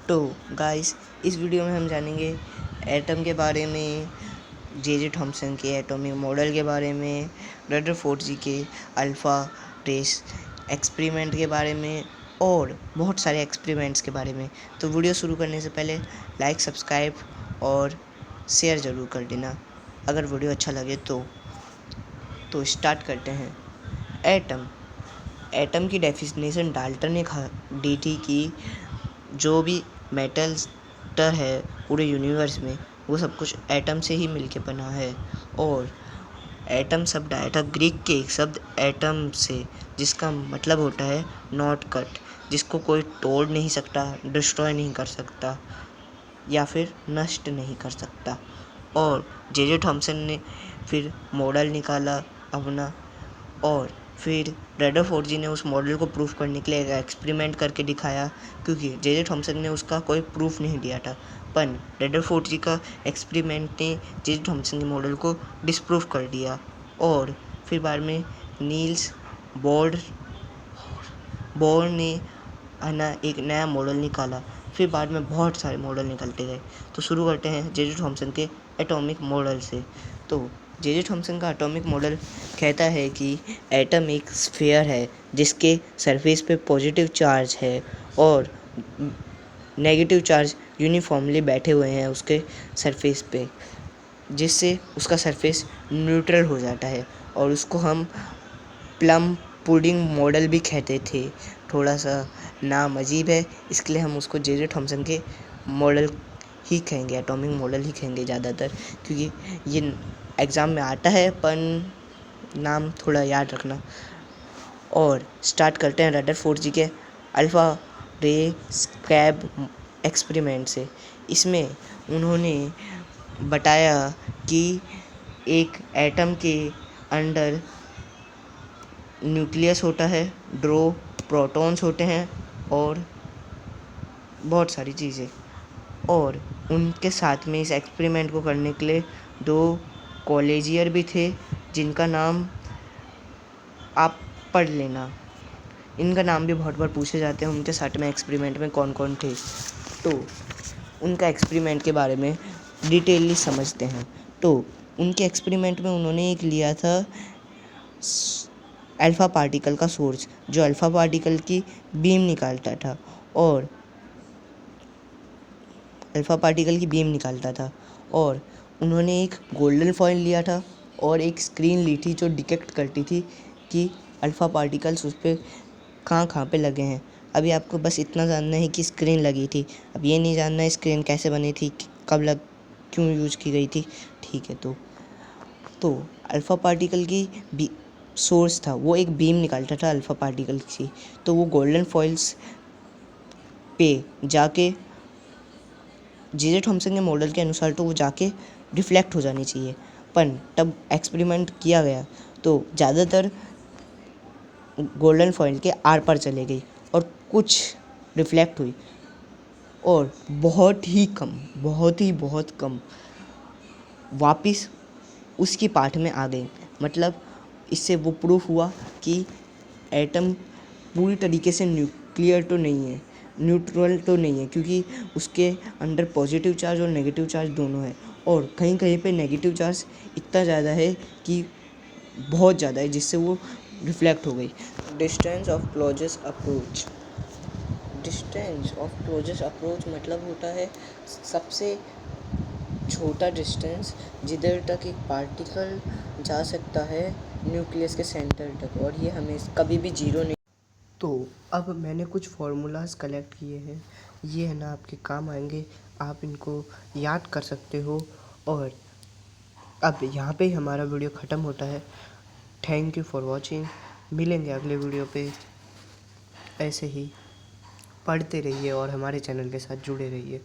तो गाइस, इस वीडियो में हम जानेंगे एटम के बारे में, जे थॉमसन के एटॉमिक मॉडल के बारे में, रदरफोर्ड जी के अल्फ़ा रेस एक्सपेरिमेंट के बारे में और बहुत सारे एक्सपेरिमेंट्स के बारे में। तो वीडियो शुरू करने से पहले लाइक, सब्सक्राइब और शेयर ज़रूर कर देना अगर वीडियो अच्छा लगे तो स्टार्ट करते हैं। एटम की डेफिनेशन डाल्टन ने दी थी कि जो भी मेटल्स है पूरे यूनिवर्स में, वो सब कुछ एटम से ही मिलके बना है। और एटम शब्द आया था ग्रीक के एक शब्द एटम से, जिसका मतलब होता है नॉट कट, जिसको कोई तोड़ नहीं सकता, डिस्ट्रॉय नहीं कर सकता या फिर नष्ट नहीं कर सकता। और जे थॉमसन ने फिर मॉडल निकाला अपना, और फिर रदरफोर्ड जी ने उस मॉडल को प्रूफ करने के लिए एक एक्सपेरिमेंट करके दिखाया, क्योंकि जे थॉमसन ने उसका कोई प्रूफ नहीं दिया था। पर रदरफोर्ड जी का एक्सपेरिमेंट ने जे थॉमसन के मॉडल को डिसप्रूफ कर दिया। और फिर बाद में नील्स बोर ने एक नया मॉडल निकाला। फिर बाद में बहुत सारे मॉडल निकलते गए। तो शुरू करते हैं जे थॉमसन के एटॉमिक मॉडल से। तो जे थॉमसन का एटॉमिक मॉडल कहता है कि एटम एक स्फीयर है जिसके सरफेस पे पॉजिटिव चार्ज है और नेगेटिव चार्ज यूनिफॉर्मली बैठे हुए हैं उसके सरफेस पे, जिससे उसका सरफेस न्यूट्रल हो जाता है। और उसको हम प्लम पुडिंग मॉडल भी कहते थे। थोड़ा सा नाम अजीब है, इसके लिए हम उसको जे थॉमसन के मॉडल ही कहेंगे, एटॉमिक मॉडल ही कहेंगे ज़्यादातर, क्योंकि ये एग्ज़ाम में आता है, पर नाम थोड़ा याद रखना। और स्टार्ट करते हैं रदरफोर्ड जी के अल्फ़ा रे स्क्रैब एक्सपेरिमेंट से। इसमें उन्होंने बताया कि एक एटम के अंदर न्यूक्लियस होता है, दो प्रोटॉन्स होते हैं और बहुत सारी चीज़ें। और उनके साथ में इस एक्सपेरिमेंट को करने के लिए दो कॉलेजियर भी थे, जिनका नाम आप पढ़ लेना। इनका नाम भी बहुत बार पूछे जाते हैं, उनके साथ में एक्सपेरिमेंट में कौन कौन थे। तो उनका एक्सपेरिमेंट के बारे में डिटेलली समझते हैं। तो उनके एक्सपेरिमेंट में उन्होंने एक लिया था अल्फ़ा पार्टिकल का सोर्स, जो अल्फ़ा पार्टिकल की बीम निकालता था और और उन्होंने एक गोल्डन फॉइल लिया था और एक स्क्रीन ली थी जो डिटेक्ट करती थी कि अल्फ़ा पार्टिकल्स उस पर कहाँ पे लगे हैं। अभी आपको बस इतना जानना है कि स्क्रीन लगी थी, अब ये नहीं जानना है स्क्रीन कैसे बनी थी, क्यों यूज़ की गई थी। ठीक है, तो अल्फ़ा पार्टिकल की सोर्स था, वो एक बीम निकालता था अल्फ़ा पार्टिकल की। तो वो गोल्डन फॉइल्स पे जाके जे थॉमसन के मॉडल के अनुसार तो वो जाके रिफ्लेक्ट हो जानी चाहिए, पर तब एक्सपेरिमेंट किया गया तो ज़्यादातर गोल्डन फॉइल के आर पार चले गई और कुछ रिफ्लेक्ट हुई, और बहुत कम वापस उसकी पार्ट में आ गई। मतलब इससे वो प्रूफ हुआ कि एटम पूरी तरीके से न्यूट्रल तो नहीं है, क्योंकि उसके अंदर पॉजिटिव चार्ज और नेगेटिव चार्ज दोनों है। और कहीं कहीं पे नेगेटिव चार्ज इतना ज़्यादा है कि बहुत ज़्यादा है, जिससे वो रिफ्लेक्ट हो गई। डिस्टेंस ऑफ क्लोजेस्ट अप्रोच मतलब होता है सबसे छोटा डिस्टेंस जिधर तक एक पार्टिकल जा सकता है न्यूक्लियस के सेंटर तक, और ये हमें कभी भी जीरो नहीं। तो अब मैंने कुछ फार्मूलाज कलेक्ट किए हैं, ये है ना आपके काम आएंगे, आप इनको याद कर सकते हो। और अब यहाँ पे हमारा वीडियो ख़त्म होता है। Thank you for watching. मिलेंगे अगले वीडियो पे। ऐसे ही पढ़ते रहिए और हमारे चैनल के साथ जुड़े रहिए।